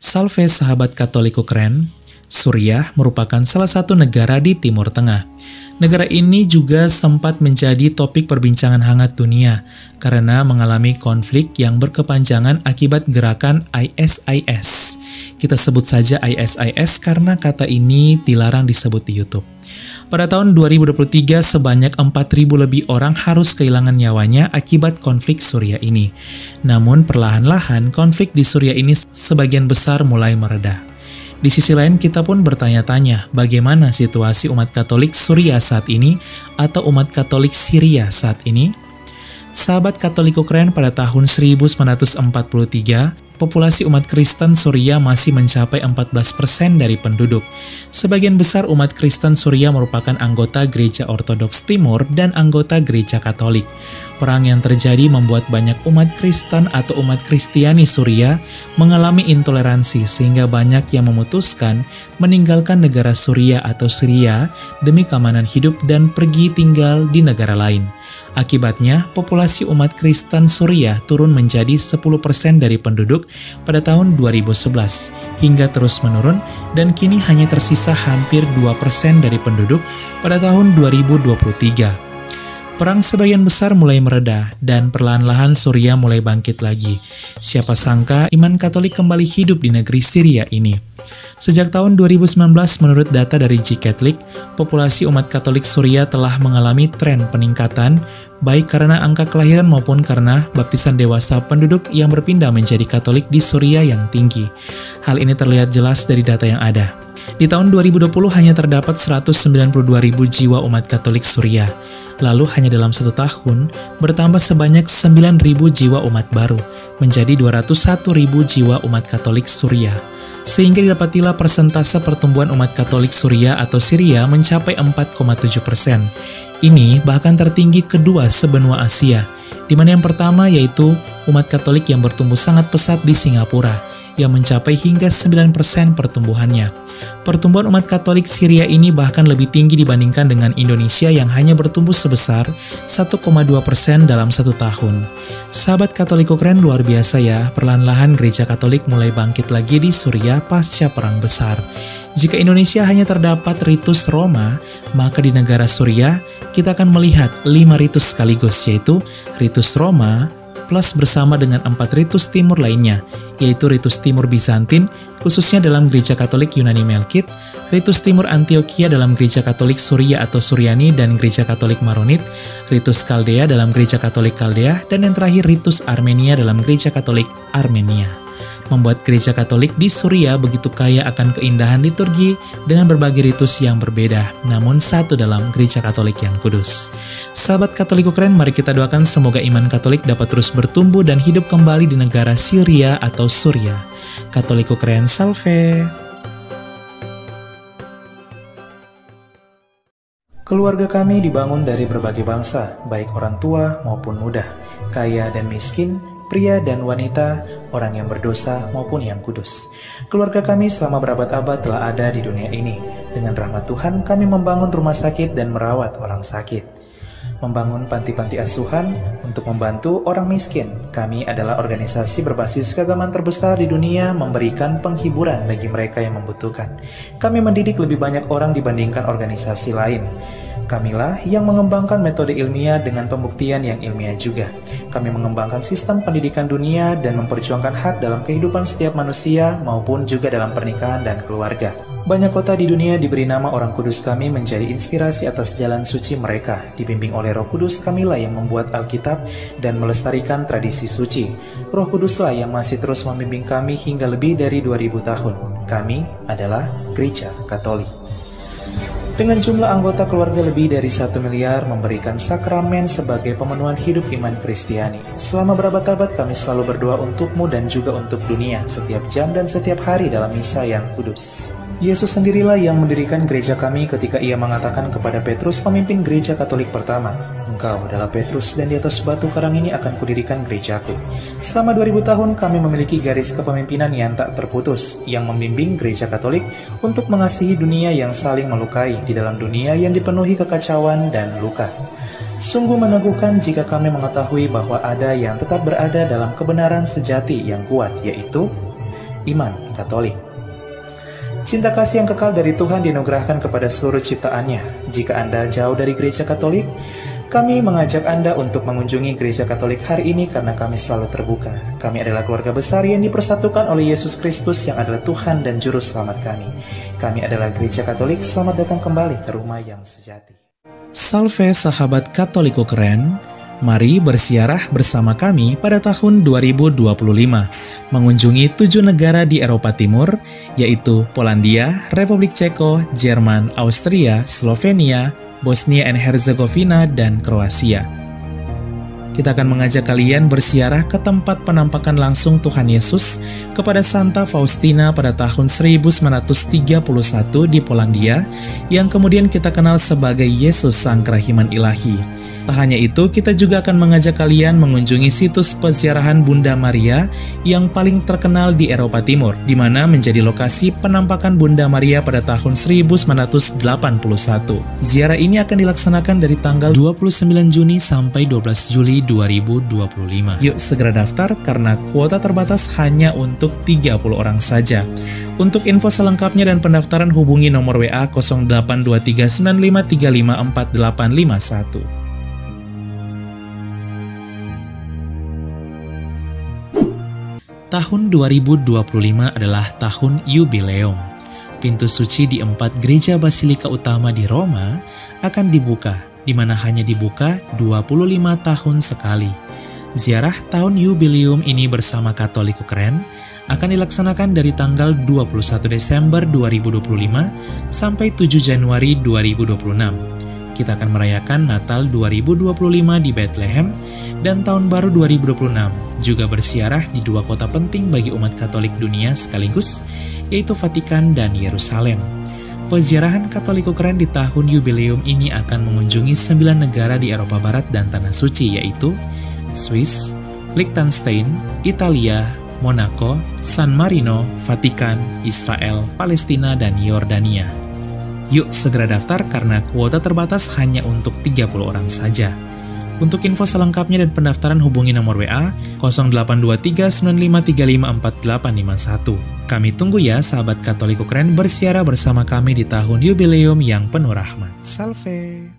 Salve sahabat Katoliku keren, Suriah merupakan salah satu negara di Timur Tengah. Negara ini juga sempat menjadi topik perbincangan hangat dunia karena mengalami konflik yang berkepanjangan akibat gerakan ISIS. Kita sebut saja ISIS karena kata ini dilarang disebut di YouTube. Pada tahun 2023, sebanyak 4.000 lebih orang harus kehilangan nyawanya akibat konflik Suriah ini. Namun perlahan-lahan konflik di Suriah ini sebagian besar mulai mereda. Di sisi lain kita pun bertanya-tanya bagaimana situasi umat Katolik Suriah saat ini atau umat Katolik Syria saat ini. Sahabat Katoliku keren, pada tahun 1943, populasi umat Kristen Suriah masih mencapai 14% dari penduduk. Sebagian besar umat Kristen Suriah merupakan anggota Gereja Ortodoks Timur dan anggota Gereja Katolik. Perang yang terjadi membuat banyak umat Kristen atau umat Kristiani Suriah mengalami intoleransi sehingga banyak yang memutuskan meninggalkan negara Suriah atau Syria demi keamanan hidup dan pergi tinggal di negara lain. Akibatnya, populasi umat Kristen Suriah turun menjadi 10% dari penduduk pada tahun 2011 hingga terus menurun dan kini hanya tersisa hampir 2% dari penduduk pada tahun 2023. Perang sebagian besar mulai mereda dan perlahan-lahan Suriah mulai bangkit lagi. Siapa sangka iman Katolik kembali hidup di negeri Syria ini. Sejak tahun 2019 menurut data dari G-Catholic, populasi umat Katolik Suriah telah mengalami tren peningkatan baik karena angka kelahiran maupun karena baptisan dewasa penduduk yang berpindah menjadi Katolik di Suriah yang tinggi. Hal ini terlihat jelas dari data yang ada. Di tahun 2020 hanya terdapat 192.000 jiwa umat Katolik Suriah. Lalu hanya dalam 1 tahun bertambah sebanyak 9.000 jiwa umat baru, menjadi 201.000 jiwa umat Katolik Suriah. Sehingga didapatilah persentase pertumbuhan umat Katolik Suriah atau Syria mencapai 4,7%. Ini bahkan tertinggi kedua sebenua Asia, di mana yang pertama yaitu umat Katolik yang bertumbuh sangat pesat di Singapura, yang mencapai hingga 9% pertumbuhannya. Pertumbuhan umat Katolik Syria ini bahkan lebih tinggi dibandingkan dengan Indonesia yang hanya bertumbuh sebesar 1,2% dalam 1 tahun. Sahabat Katoliku keren, luar biasa ya, perlahan-lahan gereja Katolik mulai bangkit lagi di Suriah pasca Perang Besar. Jika Indonesia hanya terdapat ritus Roma, maka di negara Suriah kita akan melihat 5 ritus sekaligus, yaitu ritus Roma plus bersama dengan 4 ritus timur lainnya, yaitu ritus timur Bizantin, khususnya dalam gereja Katolik Yunani Melkit, ritus timur Antioquia dalam gereja Katolik Suria atau Suryani dan gereja Katolik Maronit, ritus Kaldea dalam gereja Katolik Kaldea, dan yang terakhir ritus Armenia dalam gereja Katolik Armenia. Membuat gereja Katolik di Suriah begitu kaya akan keindahan liturgi dengan berbagai ritus yang berbeda, namun satu dalam gereja Katolik yang kudus. Sahabat Katoliku keren, mari kita doakan semoga iman Katolik dapat terus bertumbuh dan hidup kembali di negara Syria atau Suriah. Katoliku keren, salve! Keluarga kami dibangun dari berbagai bangsa, baik orang tua maupun muda, kaya dan miskin, pria dan wanita, orang yang berdosa maupun yang kudus. Keluarga kami selama berabad-abad telah ada di dunia ini. Dengan rahmat Tuhan, kami membangun rumah sakit dan merawat orang sakit. Membangun panti-panti asuhan untuk membantu orang miskin. Kami adalah organisasi berbasis keagamaan terbesar di dunia, memberikan penghiburan bagi mereka yang membutuhkan. Kami mendidik lebih banyak orang dibandingkan organisasi lain. Kamilah yang mengembangkan metode ilmiah dengan pembuktian yang ilmiah juga. Kami mengembangkan sistem pendidikan dunia dan memperjuangkan hak dalam kehidupan setiap manusia maupun juga dalam pernikahan dan keluarga. Banyak kota di dunia diberi nama orang kudus kami menjadi inspirasi atas jalan suci mereka. Dibimbing oleh Roh Kudus, kamilah yang membuat Alkitab dan melestarikan tradisi suci. Roh Kuduslah yang masih terus membimbing kami hingga lebih dari 2000 tahun. Kami adalah Gereja Katolik. Dengan jumlah anggota keluarga lebih dari 1 miliar, memberikan sakramen sebagai pemenuhan hidup iman Kristiani. Selama berabad-abad kami selalu berdoa untukmu dan juga untuk dunia, setiap jam dan setiap hari dalam misa yang kudus. Yesus sendirilah yang mendirikan gereja kami ketika ia mengatakan kepada Petrus, pemimpin gereja Katolik pertama, "Engkau adalah Petrus, dan di atas batu karang ini akan kudirikan gerejaku." Selama 2000 tahun kami memiliki garis kepemimpinan yang tak terputus, yang membimbing gereja Katolik untuk mengasihi dunia yang saling melukai di dalam dunia yang dipenuhi kekacauan dan luka. Sungguh meneguhkan jika kami mengetahui bahwa ada yang tetap berada dalam kebenaran sejati yang kuat, yaitu iman Katolik. Cinta kasih yang kekal dari Tuhan dianugerahkan kepada seluruh ciptaannya. Jika Anda jauh dari gereja Katolik, kami mengajak Anda untuk mengunjungi gereja Katolik hari ini karena kami selalu terbuka. Kami adalah keluarga besar yang dipersatukan oleh Yesus Kristus yang adalah Tuhan dan Juru Selamat kami. Kami adalah gereja Katolik, selamat datang kembali ke rumah yang sejati. Salve sahabat Katoliko keren, mari bersiarah bersama kami pada tahun 2025, mengunjungi 7 negara di Eropa Timur, yaitu Polandia, Republik Ceko, Jerman, Austria, Slovenia, Bosnia and Herzegovina, dan Kroasia. Kita akan mengajak kalian bersiarah ke tempat penampakan langsung Tuhan Yesus kepada Santa Faustina pada tahun 1931 di Polandia, yang kemudian kita kenal sebagai Yesus Sang Kerahiman Ilahi. Tak hanya itu, kita juga akan mengajak kalian mengunjungi situs peziarahan Bunda Maria yang paling terkenal di Eropa Timur, di mana menjadi lokasi penampakan Bunda Maria pada tahun 1981. Ziarah ini akan dilaksanakan dari tanggal 29 Juni sampai 12 Juli 2025. Yuk segera daftar karena kuota terbatas hanya untuk 30 orang saja. Untuk info selengkapnya dan pendaftaran hubungi nomor WA 082395354851. Tahun 2025 adalah tahun yubileum. Pintu suci di 4 gereja basilika utama di Roma akan dibuka, di mana hanya dibuka 25 tahun sekali. Ziarah tahun yubileum ini bersama Katoliko Keren akan dilaksanakan dari tanggal 21 Desember 2025 sampai 7 Januari 2026. Kita akan merayakan Natal 2025 di Bethlehem dan Tahun Baru 2026, juga bersiarah di 2 kota penting bagi umat Katolik dunia sekaligus, yaitu Vatikan dan Yerusalem. Peziarahan Katoliko Keren di tahun yubileum ini akan mengunjungi 9 negara di Eropa Barat dan Tanah Suci, yaitu Swiss, Liechtenstein, Italia, Monaco, San Marino, Vatikan, Israel, Palestina, dan Yordania. Yuk segera daftar karena kuota terbatas hanya untuk 30 orang saja. Untuk info selengkapnya dan pendaftaran hubungi nomor WA 082395354851. Kami tunggu ya sahabat Katoliko Keren bersiarah bersama kami di tahun yubileum yang penuh rahmat. Salve!